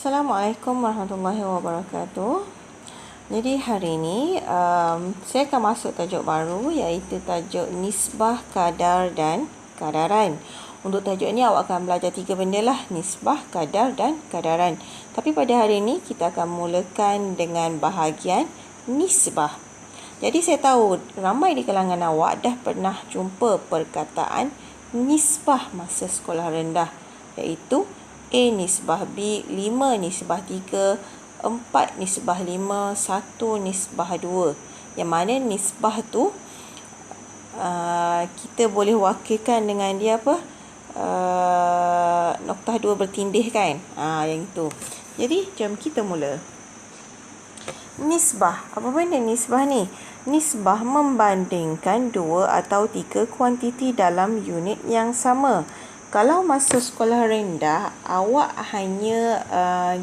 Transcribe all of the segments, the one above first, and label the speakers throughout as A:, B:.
A: Assalamualaikum warahmatullahi wabarakatuh. Jadi hari ini saya akan masuk tajuk baru, iaitu tajuk nisbah, kadar dan kadaran. Untuk tajuk ini awak akan belajar 3 benda lah, nisbah, kadar dan kadaran. Tapi pada hari ini kita akan mulakan dengan bahagian nisbah. Jadi saya tahu ramai di kalangan awak dah pernah jumpa perkataan nisbah masa sekolah rendah, iaitu A nisbah B, 5 nisbah 3, 4 nisbah 5, 1 nisbah 2. Yang mana nisbah tu kita boleh wakilkan dengan dia apa? Noktah 2 bertindih kan? Yang itu. Jadi jom kita mula. Nisbah. Apa benda nisbah ni? Nisbah membandingkan 2 atau 3 kuantiti dalam unit yang sama. Kalau masa sekolah rendah, awak hanya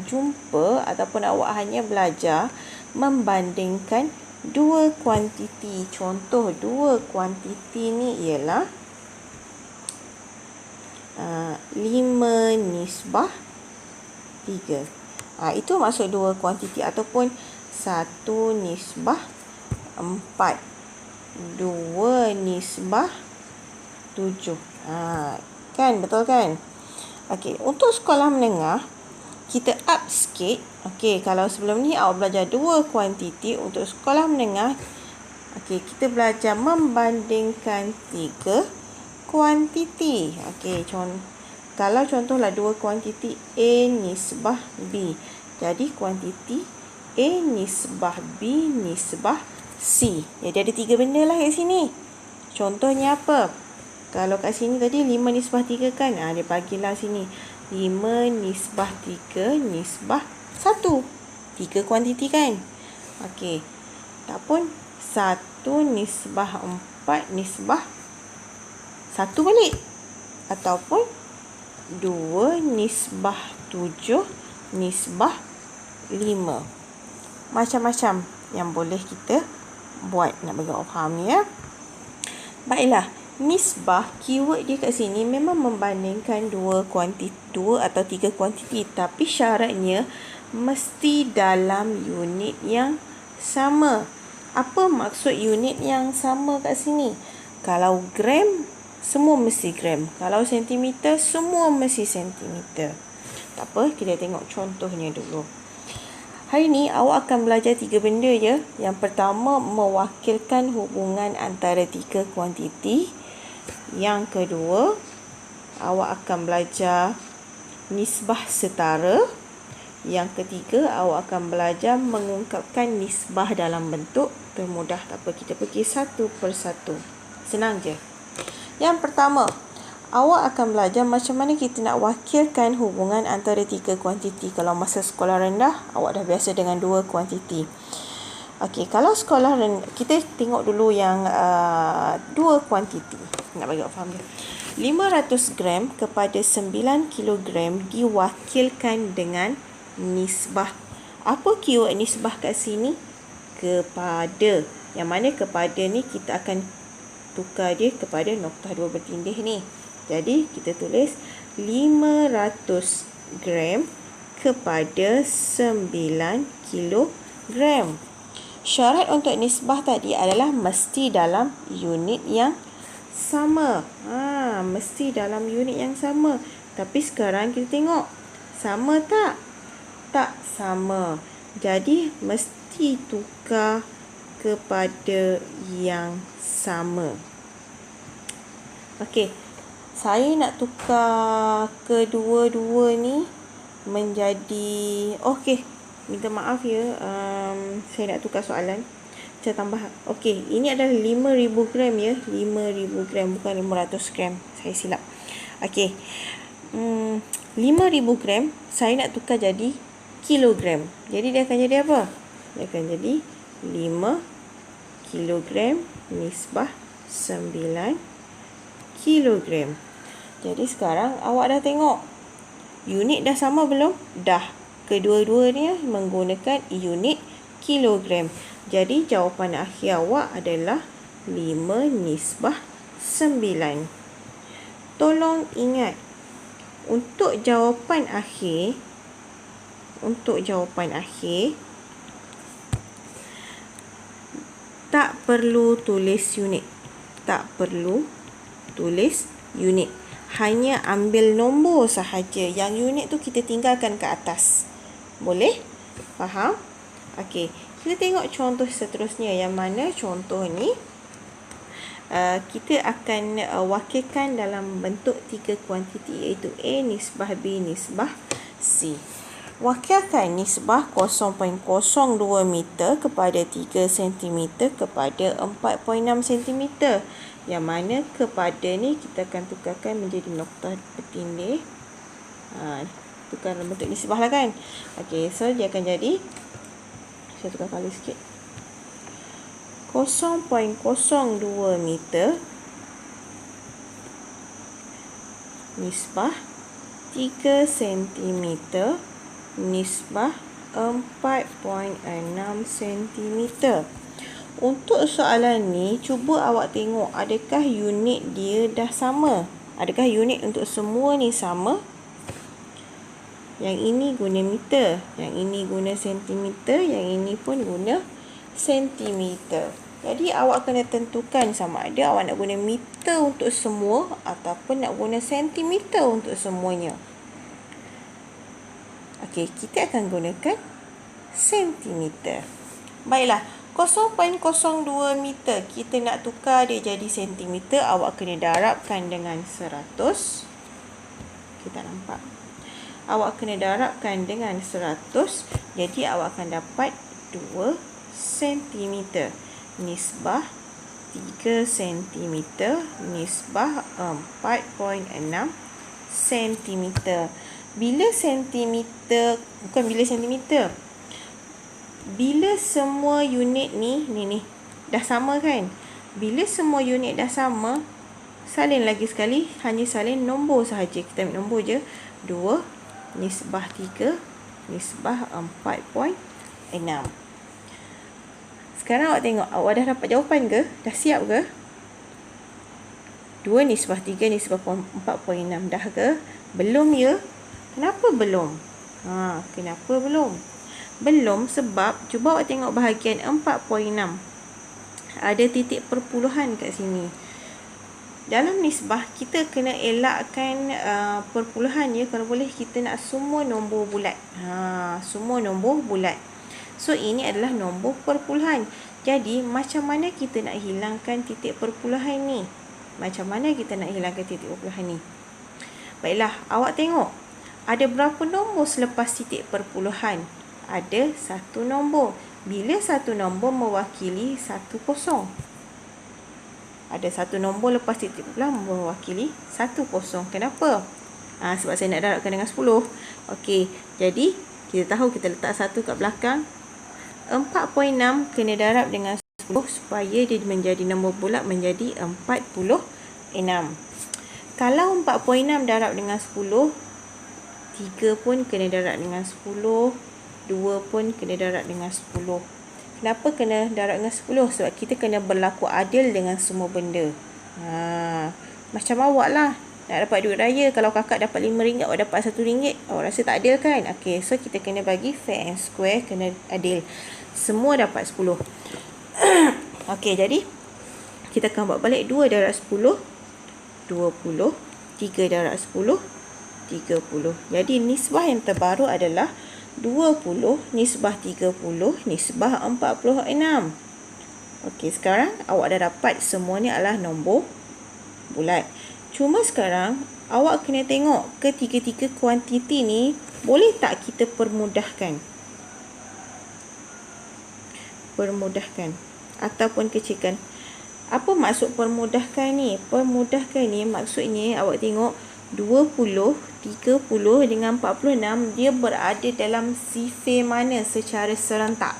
A: jumpa ataupun awak hanya belajar membandingkan 2 kuantiti. Contoh 2 kuantiti ni ialah 5 nisbah 3. Itu maksud 2 kuantiti, ataupun 1 nisbah 4, 2 nisbah 7. Kan, betul kan? Okey, untuk sekolah menengah kita up sikit. Okey, kalau sebelum ni awak belajar 2 kuantiti, untuk sekolah menengah kita belajar membandingkan 3 kuantiti. Okey, kalau contohlah 2 kuantiti A nisbah B. Jadi kuantiti A nisbah B nisbah C. Jadi ada 3 benda lah kat sini. Contohnya apa? Kalau kat sini tadi 5 nisbah 3 kan? Dia bagilah sini 5 nisbah 3 nisbah 1. 3 kuantiti kan? Okey. Ataupun 1 nisbah 4 nisbah 1 balik. Ataupun 2 nisbah 7 nisbah 5. Macam-macam yang boleh kita buat. Nak bagi awak faham ni ya. Baiklah. Nisbah, keyword dia kat sini memang membandingkan 2 atau 3 kuantiti, tapi syaratnya mesti dalam unit yang sama. Apa maksud unit yang sama kat sini? Kalau gram, semua mesti gram. Kalau sentimeter, semua mesti sentimeter. Tak apa, kita tengok contohnya dulu. Hari ni awak akan belajar 3 benda je. Yang pertama, mewakilkan hubungan antara 3 kuantiti. Yang kedua, awak akan belajar nisbah setara. Yang ketiga, awak akan belajar mengungkapkan nisbah dalam bentuk termudah. Tak apa, kita pergi satu persatu. Senang je. Yang pertama, awak akan belajar macam mana kita nak wakilkan hubungan antara 3 kuantiti. Kalau masa sekolah rendah, awak dah biasa dengan 2 kuantiti. Okey, kalau sekolah rendah, kita tengok dulu yang 2 kuantiti. Nak bagi awak faham je. 500 gram kepada 9 kilogram diwakilkan dengan nisbah. Apa keyword nisbah kat sini? Kepada. Yang mana kepada ni kita akan tukar dia kepada noktah 2 bertindih ni. Jadi kita tulis 500 gram kepada 9 kilogram. Syarat untuk nisbah tadi adalah mesti dalam unit yang sama. Mesti dalam unit yang sama. Tapi sekarang kita tengok, sama tak? Tak sama. Jadi mesti tukar kepada yang sama. Okey. Saya nak tukar kedua-dua ni menjadi, okey, minta maaf ya, saya nak tukar soalan. Saya tambah. Okey, ini adalah 5,000 gram ya. 5,000 gram, bukan 500 gram. Saya silap. Okey. 5,000 gram, saya nak tukar jadi kilogram. Jadi dia akan jadi apa? Dia akan jadi 5 kilogram nisbah 9 kilogram. Jadi sekarang awak dah tengok. Unit dah sama belum? Dah. Kedua-duanya menggunakan unit kilogram. Jadi jawapan akhir awak adalah 5 nisbah 9. Tolong ingat, untuk jawapan akhir untuk jawapan akhir, tak perlu tulis unit. Tak perlu tulis unit. Hanya ambil nombor sahaja. Yang unit tu kita tinggalkan ke atas. Boleh? Faham? Okey. Kita tengok contoh seterusnya. Yang mana contoh ni kita akan wakilkan dalam bentuk 3 kuantiti, iaitu A nisbah B nisbah C. Wakilkan nisbah 0.02 meter kepada 3 cm kepada 4.6 cm. Yang mana kepada ni kita akan tukarkan menjadi nokta bertindih. Tukar bentuk nisbah lah kan. Okey, so dia akan jadi, saya tukar kali sikit, 0.02 meter nisbah 3 cm nisbah 4.6 cm. Untuk soalan ni, cuba awak tengok adakah unit dia dah sama? Adakah unit untuk semua ni sama? Yang ini guna meter, yang ini guna sentimeter, yang ini pun guna sentimeter. Jadi awak kena tentukan sama ada awak nak guna meter untuk semua ataupun nak guna sentimeter untuk semuanya. Okey, kita akan gunakan sentimeter. Baiklah, 0.02 meter kita nak tukar dia jadi sentimeter, awak kena darabkan dengan 100. Kita nampak. Awak kena darabkan dengan 100, jadi awak akan dapat 2 cm nisbah 3 cm nisbah 4.6 cm. Bila sentimeter, bukan bila sentimeter, bila semua unit ni dah sama kan? Bila semua unit dah sama, salin lagi sekali, hanya salin nombor sahaja. Kita ambil nombor je, 2 nisbah 3 nisbah 4.6. Sekarang awak tengok, awak dah dapat jawapan ke? Dah siap ke? 2 nisbah 3 nisbah 4.6 dah ke? Belum ya? Kenapa belum? Kenapa belum? Belum sebab, cuba awak tengok bahagian 4.6. Ada titik perpuluhan kat sini. Dalam nisbah, kita kena elakkan perpuluhan ya. Kalau boleh, kita nak semua nombor bulat. Semua nombor bulat. So, ini adalah nombor perpuluhan. Jadi, macam mana kita nak hilangkan titik perpuluhan ni? Macam mana kita nak hilangkan titik perpuluhan ni? Baiklah, awak tengok. Ada berapa nombor selepas titik perpuluhan? Ada 1 nombor. Bila 1 nombor mewakili 1 kosong? Ada 1 nombor lepas titik perpuluhan mewakili 1 kosong. Kenapa? Sebab saya nak darabkan dengan 10. Okey, jadi kita tahu kita letak 1 kat belakang. 4.6 kena darab dengan 10 supaya dia menjadi nombor bulat menjadi 46. Kalau 4.6 darab dengan 10, 3 pun kena darab dengan 10, 2 pun kena darab dengan 10. Kenapa kena darab dengan 10? Sebab kita kena berlaku adil dengan semua benda. Macam awak lah, nak dapat duit raya, kalau kakak dapat RM5, awak dapat RM1, awak rasa tak adil kan? Okey, so kita kena bagi fair and square, kena adil. Semua dapat 10. Okey, jadi kita akan buat balik. 2 darab 10, 20. 3 darab 10, 30. Jadi nisbah yang terbaru adalah 20 nisbah 30 nisbah 46. Okey, sekarang awak dah dapat semuanya adalah nombor bulat. Cuma sekarang awak kena tengok ketiga-tiga kuantiti ni boleh tak kita permudahkan? Permudahkan ataupun kecilkan. Apa maksud permudahkan ni? Permudahkan ni maksudnya awak tengok 20, 30 dengan 46 dia berada dalam sifir mana secara serentak.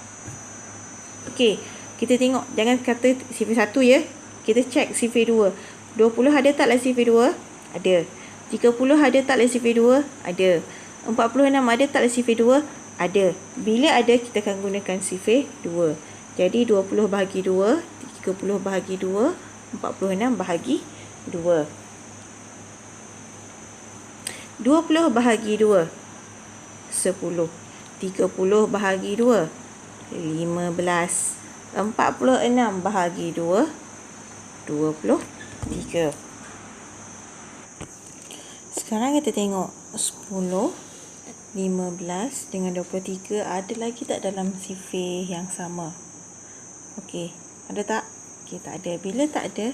A: Okey, kita tengok, jangan kata sifir 1 ya. Kita cek sifir 2. 20 ada tak dalam sifir 2? Ada. 30 ada tak dalam sifir 2? Ada. 46 ada tak dalam sifir 2? Ada. Bila ada, kita akan gunakan sifir 2. Jadi 20 bahagi 2, 30 bahagi 2, 46 bahagi 2. 20 bahagi 2, 10. 30 bahagi 2. 15. 46 bahagi 2. 23. Sekarang kita tengok 10, 15 dengan 23 ada lagi tak dalam sifir yang sama? Okey, ada tak? Okey, tak ada. Bila tak ada,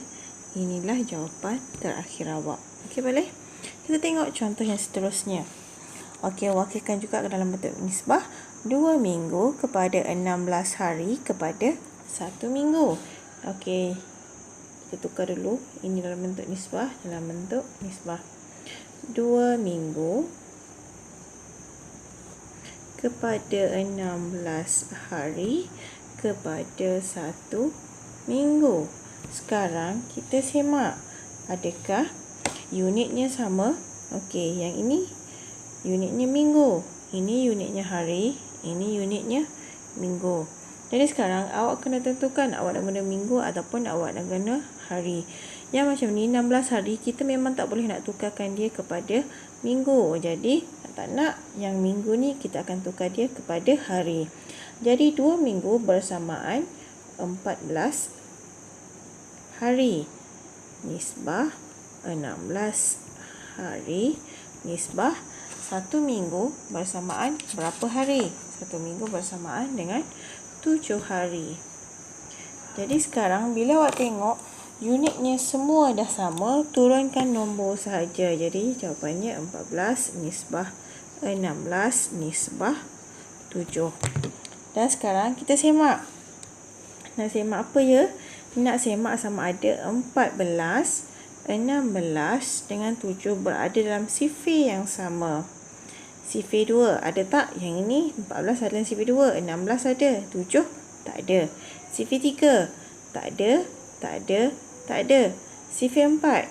A: inilah jawapan terakhir awak. Okey, boleh? Kita tengok contoh yang seterusnya. Okey, wakilkan juga ke dalam bentuk nisbah 2 minggu kepada 16 hari kepada 1 minggu. Okey, kita tukar dulu. Ini dalam bentuk nisbah, dalam bentuk nisbah. 2 minggu kepada 16 hari kepada 1 minggu. Sekarang kita semak. Adakah unitnya sama? Okey, yang ini unitnya minggu. Ini unitnya hari. Ini unitnya minggu. Jadi sekarang awak kena tentukan awak nak guna minggu ataupun awak nak guna hari. Yang macam ni 16 hari kita memang tak boleh nak tukarkan dia kepada minggu. Jadi tak nak yang minggu ni kita akan tukar dia kepada hari. Jadi 2 minggu bersamaan 14 hari. Nisbah 16 hari nisbah 1 minggu bersamaan berapa hari? 1 minggu bersamaan dengan 7 hari. Jadi sekarang bila awak tengok unitnya semua dah sama, turunkan nombor sahaja. Jadi jawapannya 14 nisbah 16 nisbah 7. Dan sekarang kita semak. Nak semak apa ya? Nak semak sama ada 14, 16 dengan 7 berada dalam sifir yang sama. Sifir 2 ada tak? Yang ini 14 ada dalam sifir 2, 16 ada, 7 tak ada. Sifir 3 tak ada, tak ada, tak ada. Sifir 4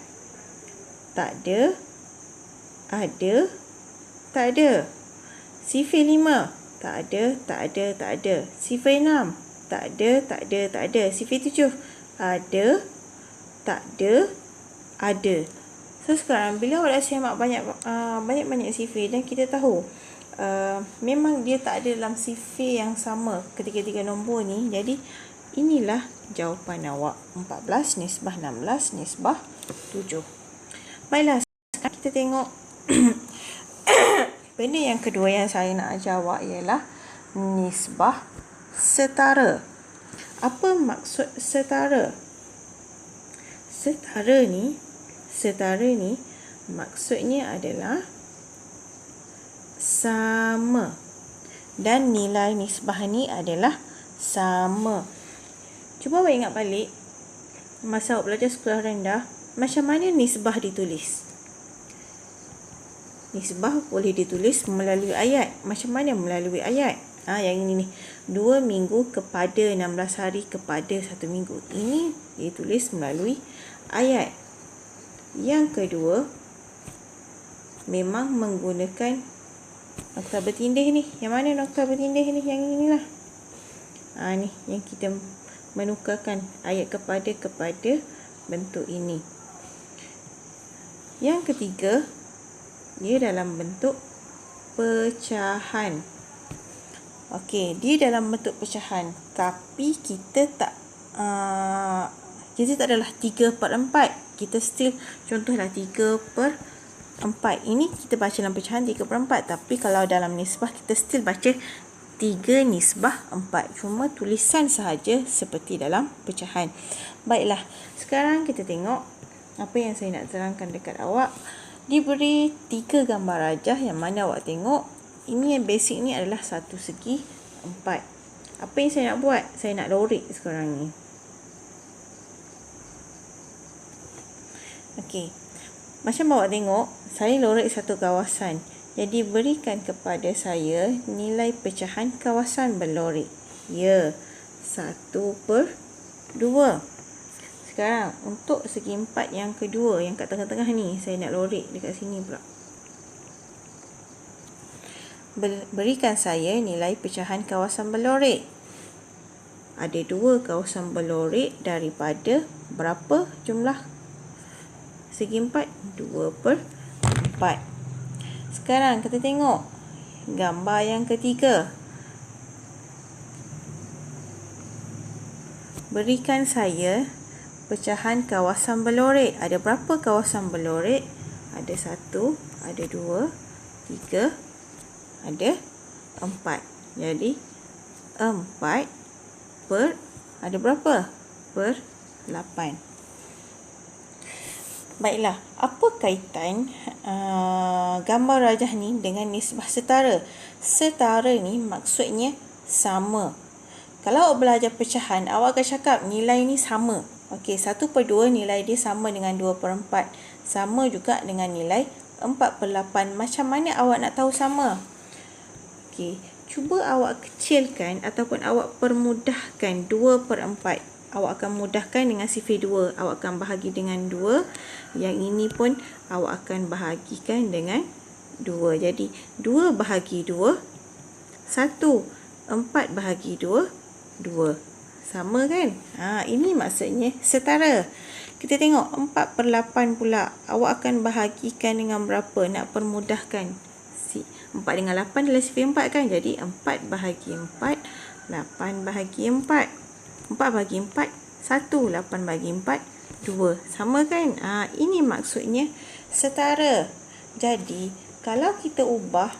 A: tak ada, ada, tak ada. Sifir 5 tak ada, tak ada, tak ada. Sifir 6 tak ada, tak ada, tak ada. Sifir 7 ada, tak ada, ada. So sekarang bila awak dah semak banyak sifir dan kita tahu memang dia tak ada dalam sifir yang sama ketiga-tiga nombor ni. Jadi inilah jawapan awak. 14 nisbah 16 nisbah 7. Baiklah, sekarang kita tengok benda yang kedua yang saya nak ajar awak ialah nisbah setara. Apa maksud setara? Setara ni maksudnya adalah sama. Dan nilai nisbah ni adalah sama. Cuba awak ingat balik masa awak belajar sekolah rendah, macam mana nisbah ditulis? Nisbah boleh ditulis melalui ayat. Macam mana melalui ayat? Yang ini ni. 2 minggu kepada 16 hari kepada 1 minggu. Ini ditulis melalui ayat. Yang kedua, memang menggunakan nokta bertindih ni. Yang mana nokta bertindih ni? Yang inilah. Ni yang kita menukarkan ayat kepada bentuk ini. Yang ketiga, dia dalam bentuk pecahan. Okey, dia dalam bentuk pecahan. Tapi kita tak adalah 3/4. Kita still contohlah 3/4. Ini kita baca dalam pecahan 3/4. Tapi kalau dalam nisbah kita still baca 3 nisbah 4. Cuma tulisan sahaja seperti dalam pecahan. Baiklah, sekarang kita tengok apa yang saya nak terangkan dekat awak. Diberi 3 gambar rajah yang mana awak tengok. Ini yang basic ni adalah satu segi 4. Apa yang saya nak buat? Saya nak lorek sekarang ni. Okey. Macam awak tengok, saya lorek satu kawasan. Jadi berikan kepada saya nilai pecahan kawasan berlorek. Ya, 1/2. Sekarang untuk segi 4 yang kedua, yang kat tengah-tengah ni, saya nak lorek dekat sini pula. Berikan saya nilai pecahan kawasan berlorek. Ada 2 kawasan berlorek daripada berapa jumlah segi 4? 2/4. Sekarang kita tengok gambar yang ketiga. Berikan saya pecahan kawasan berlorek. Ada berapa kawasan berlorek? Ada 1, ada 2, 3, ada 4. Jadi 4 per, ada berapa? Per 8. Baiklah, apa kaitan gambar rajah ni dengan nisbah setara? Setara ni maksudnya sama. Kalau awak belajar pecahan, awak akan cakap nilai ni sama. Okey, 1/2 nilai dia sama dengan 2/4. Sama juga dengan nilai 4/8. Macam mana awak nak tahu sama? Okey, cuba awak kecilkan ataupun awak permudahkan 2/4. Awak akan mudahkan dengan sifir 2. Awak akan bahagi dengan 2. Yang ini pun awak akan bahagikan dengan 2. Jadi 2 bahagi 2, 1. 4 bahagi 2, 2. Sama kan? Ini maksudnya setara. Kita tengok 4/8 pula. Awak akan bahagikan dengan berapa? Nak permudahkan. 4 dengan 8 adalah sifir 4 kan? Jadi 4 bahagi 4, 8 bahagi 4. 4 bahagi 4, 1. 8 bahagi 4, 2. Sama kan? Ini maksudnya setara. Jadi, kalau kita ubah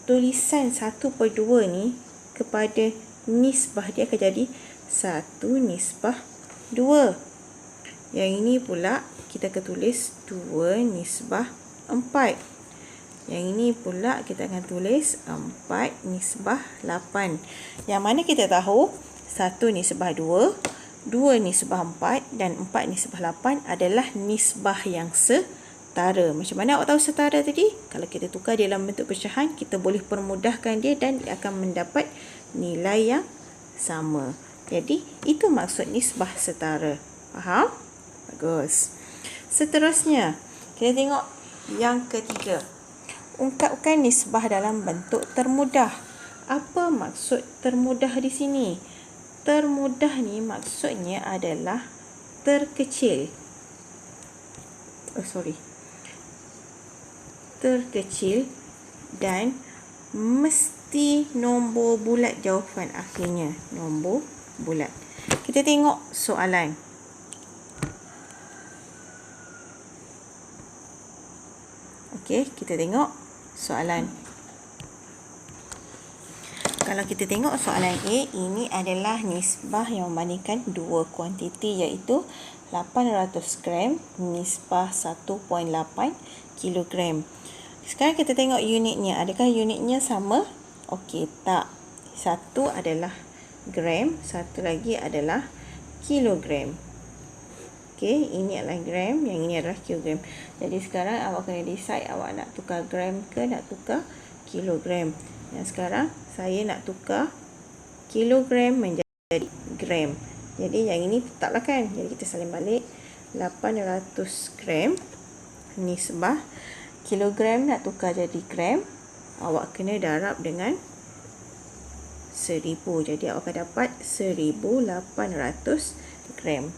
A: tulisan 1/2 ni kepada nisbah, dia akan jadi 1/2. Yang ini pula kita akan tulis 2/4. Yang ini pula kita akan tulis 4/8. Yang mana kita tahu 1/2, 2/4 dan 4/8 adalah nisbah yang setara. Macam mana awak tahu setara tadi? Kalau kita tukar dia dalam bentuk pecahan, kita boleh permudahkan dia dan dia akan mendapat nilai yang sama. Jadi, itu maksud nisbah setara. Faham? Bagus. Seterusnya, kita tengok yang ketiga. Ungkapkan nisbah dalam bentuk termudah. Apa maksud termudah di sini? Termudah ni maksudnya adalah terkecil. Terkecil dan mesti nombor bulat jawapan akhirnya. Nombor bulat. Kita tengok soalan. Okey, kita tengok soalan. Kalau kita tengok soalan A, ini adalah nisbah yang membandingkan dua kuantiti iaitu 800 gram nisbah 1.8 kilogram. Sekarang kita tengok unitnya. Adakah unitnya sama? Okey, tak. Satu adalah gram, satu lagi adalah kilogram. Okey, ini adalah gram, yang ini adalah kilogram. Jadi sekarang awak kena decide awak nak tukar gram ke nak tukar kilogram. Yang sekarang saya nak tukar kilogram menjadi gram. Jadi yang ini tetaplah kan. Jadi kita salin balik. 800 gram nisbah kilogram nak tukar jadi gram. Awak kena darab dengan 1000. Jadi awak akan dapat 1800 gram.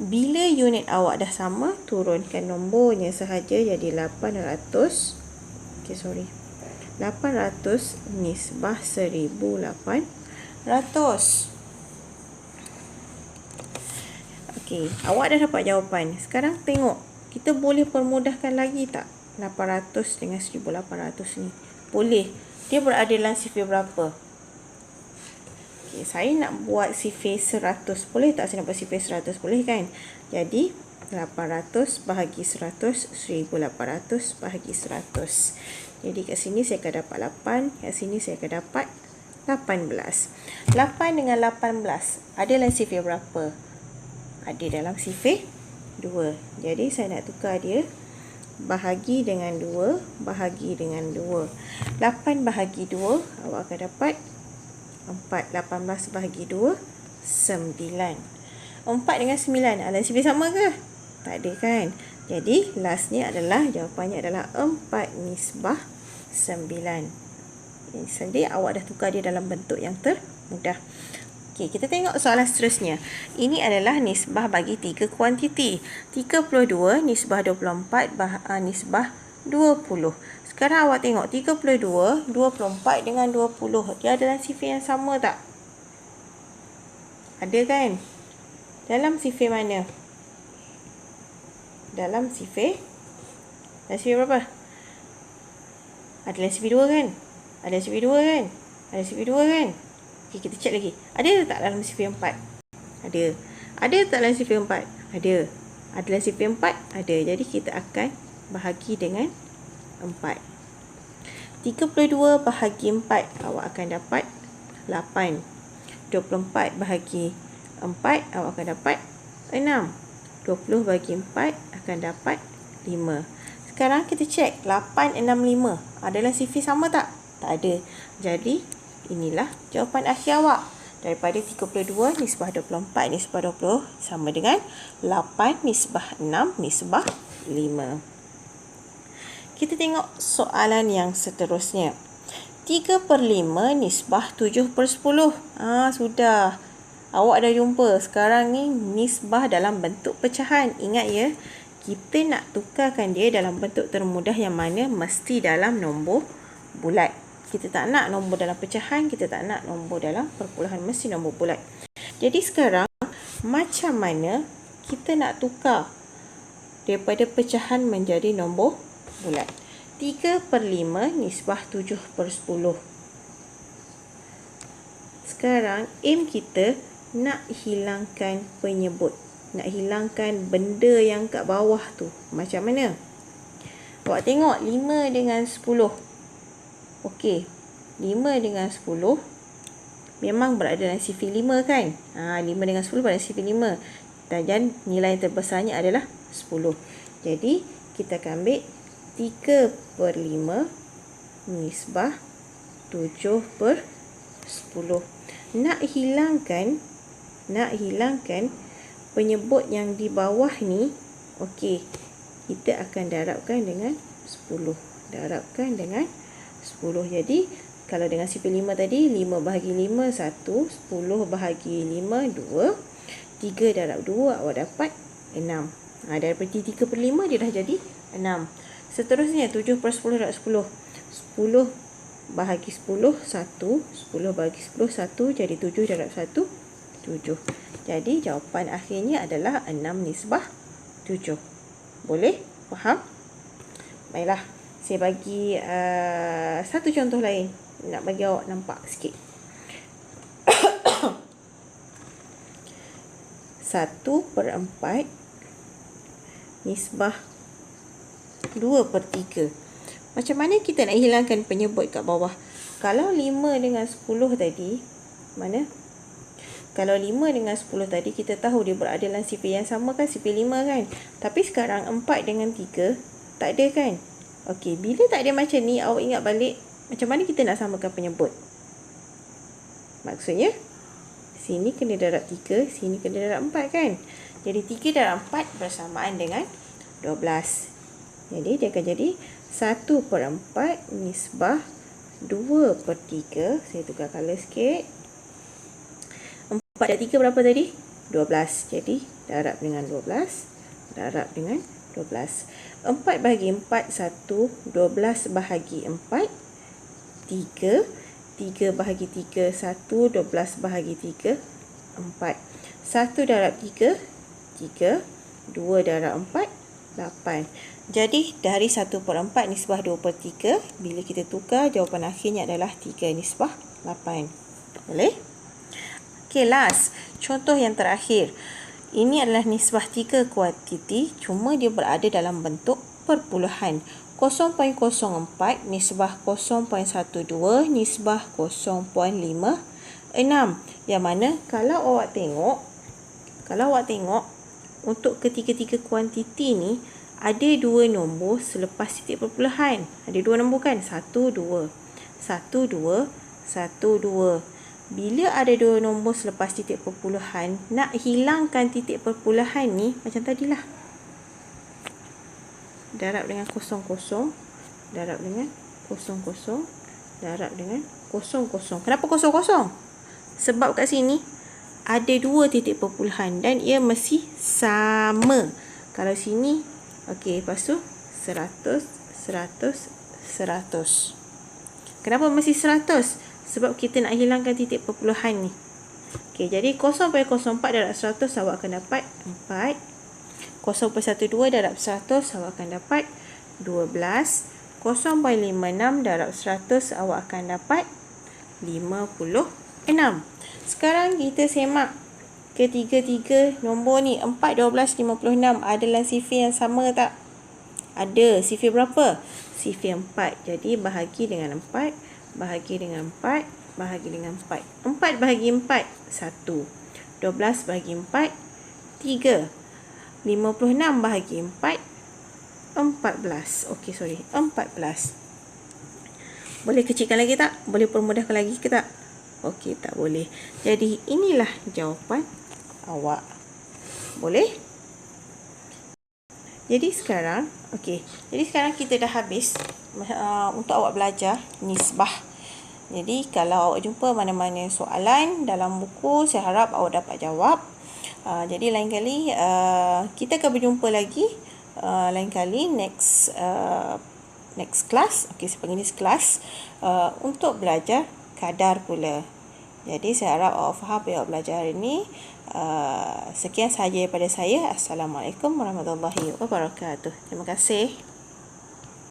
A: Bila unit awak dah sama, turunkan nombornya sahaja jadi 800. 800 nisbah 1800. Okey, awak dah dapat jawapan. Sekarang tengok, kita boleh permudahkan lagi tak? 800 dengan 1800 ni. Boleh. Dia berada dalam sifir berapa? Okey, saya nak buat sifir 100. Boleh tak saya nak buat sifir 100? Boleh kan? Jadi, 800 bahagi 100, 1800 bahagi 100. Jadi kat sini saya akan dapat 8, kat sini saya akan dapat 18. 8 dengan 18 ada dalam sifir berapa? Ada dalam sifir 2. Jadi saya nak tukar dia bahagi dengan 2, bahagi dengan 2. 8 bahagi 2 awak akan dapat 4. 18 bahagi 2, 9. 4 dengan 9 ada sifir sama ke? Tak ada kan? Jadi lastnya adalah, jawapannya adalah 4 nisbah 9. Jadi awak dah tukar dia dalam bentuk yang termudah. Okey, kita tengok soalan seterusnya. Ini adalah nisbah bagi 3 kuantiti. 32 nisbah 24 nisbah 20. Sekarang awak tengok 32, 24 dengan 20. Dia ada dalam sifir yang sama tak? Ada kan? Dalam sifir mana? Dalam sifir berapa? Ada dalam sifir 2 kan? Ada sifir 2 kan? Ada sifir 2 kan? Okey, kita check lagi. Ada tak dalam sifir 4? Ada. Ada tak dalam sifir 4? Ada. Ada dalam sifir 4? Ada. Jadi kita akan bahagi dengan 4. 32 bahagi 4, awak akan dapat 8. 24 bahagi 4, awak akan dapat 6. 20 bahagi 4 akan dapat 5. Sekarang kita cek 8, 6, 5. Adalah sifir sama tak? Tak ada. Jadi inilah jawapan akhir awak. Daripada 32 nisbah 24 nisbah 20 sama dengan 8 nisbah 6 nisbah 5. Kita tengok soalan yang seterusnya. 3/5 nisbah 7/10. Sudah. Awak dah jumpa. Sekarang ni nisbah dalam bentuk pecahan. Ingat ya, kita nak tukarkan dia dalam bentuk termudah yang mana mesti dalam nombor bulat. Kita tak nak nombor dalam pecahan, kita tak nak nombor dalam perpuluhan, mesti nombor bulat. Jadi sekarang macam mana kita nak tukar daripada pecahan menjadi nombor bulat? 3/5 nisbah 7/10. Sekarang aim kita nak hilangkan penyebut. Nak hilangkan benda yang kat bawah tu. Macam mana? Awak tengok 5 dengan 10. Okey. 5 dengan 10 memang berada dalam sifir 5 kan? 5 dengan 10 berada dalam sifir 5. Dan nilai terbesarnya adalah 10. Jadi kita akan ambil 3/5 nisbah 7/10. Nak hilangkan penyebut yang di bawah ni. Okey, kita akan darabkan dengan 10. Darabkan dengan 10. Jadi kalau dengan sifir 5 tadi, 5 bahagi 5 1, 10 bahagi 5 2, 3 darab 2 awak dapat 6. Daripada 3/5 dia dah jadi 6. Seterusnya 7/10 darab 10. 10 bahagi 10 1, 10 bahagi 10 1, jadi 7 darab 1 7. Jadi jawapan akhirnya adalah 6 nisbah 7. Boleh? Faham? Baiklah, saya bagi satu contoh lain. Nak bagi awak nampak sikit. 1/4 nisbah 2/3. Macam mana kita nak hilangkan penyebut kat bawah? Kalau 5 dengan 10 tadi, mana? Kalau 5 dengan 10 tadi, kita tahu dia berada dalam sifir yang sama kan? Sifir 5 kan? Tapi sekarang 4 dengan 3, tak ada kan? Okey, bila tak ada macam ni, awak ingat balik, macam mana kita nak samakan penyebut? Maksudnya, sini kena darab 3, sini kena darab 4 kan? Jadi 3 darab 4 bersamaan dengan 12. Jadi dia akan jadi 1/4 nisbah 2/3. Saya tukar color sikit. 4 dan 3 berapa tadi? 12. Jadi darab dengan 12. Darab dengan 12. 4 bahagi 4 1. 12 bahagi 4 3. 3 bahagi 3 1. 12 bahagi 3 4. 1 darab 3 3. 2 darab 4 8. Jadi dari 1/4 nisbah 2/3, bila kita tukar, jawapan akhirnya adalah 3 nisbah 8. Boleh? Okey, last. Contoh yang terakhir. Ini adalah nisbah 3 kuantiti, cuma dia berada dalam bentuk perpuluhan. 0.04 nisbah 0.12 nisbah 0.56. Yang mana kalau awak tengok, untuk ketiga-tiga kuantiti ni, ada dua nombor selepas titik perpuluhan. Ada dua nombor kan? 1, 2. 1, 2, 1, 2. Bila ada dua nombor selepas titik perpuluhan, nak hilangkan titik perpuluhan ni, macam tadilah. Darab dengan 0, 0. Darab dengan 0, 0. Darab dengan 0, 0. Kenapa 0, 0? Sebab kat sini ada dua titik perpuluhan dan ia mesti sama. Kalau sini, okey, lepas tu 100, 100, 100. Kenapa mesti 100? Sebab kita nak hilangkan titik perpuluhan ni. Okey, jadi 0.04 darab 100 awak akan dapat 4. 0.12 darab 100 awak akan dapat 12. 0.56 darab 100 awak akan dapat 56. Sekarang kita semak ketiga-tiga nombor ni. 4, 12, 56 adalah sifir yang sama tak? Ada. Sifir berapa? Sifir 4. Jadi bahagi dengan 4, bahagi dengan 4, bahagi dengan 4. 4 bahagi 4, 1. 12 bahagi 4, 3. 56 bahagi 4, 14. Okey, sorry. 14. Boleh kecilkan lagi tak? Boleh permudahkan lagi ke tak? Okey, tak boleh. Jadi inilah jawapan awak. Boleh? Jadi sekarang kita dah habis untuk awak belajar nisbah. Jadi kalau awak jumpa mana-mana soalan dalam buku, saya harap awak dapat jawab. Jadi lain kali kita akan berjumpa lagi lain kali next class. Okey, saya panggil this class untuk belajar kadar pula. Jadi saya harap awak faham apa yang awak belajar hari ini. Sekian sahaja daripada saya. Assalamualaikum warahmatullahi wabarakatuh. Terima kasih.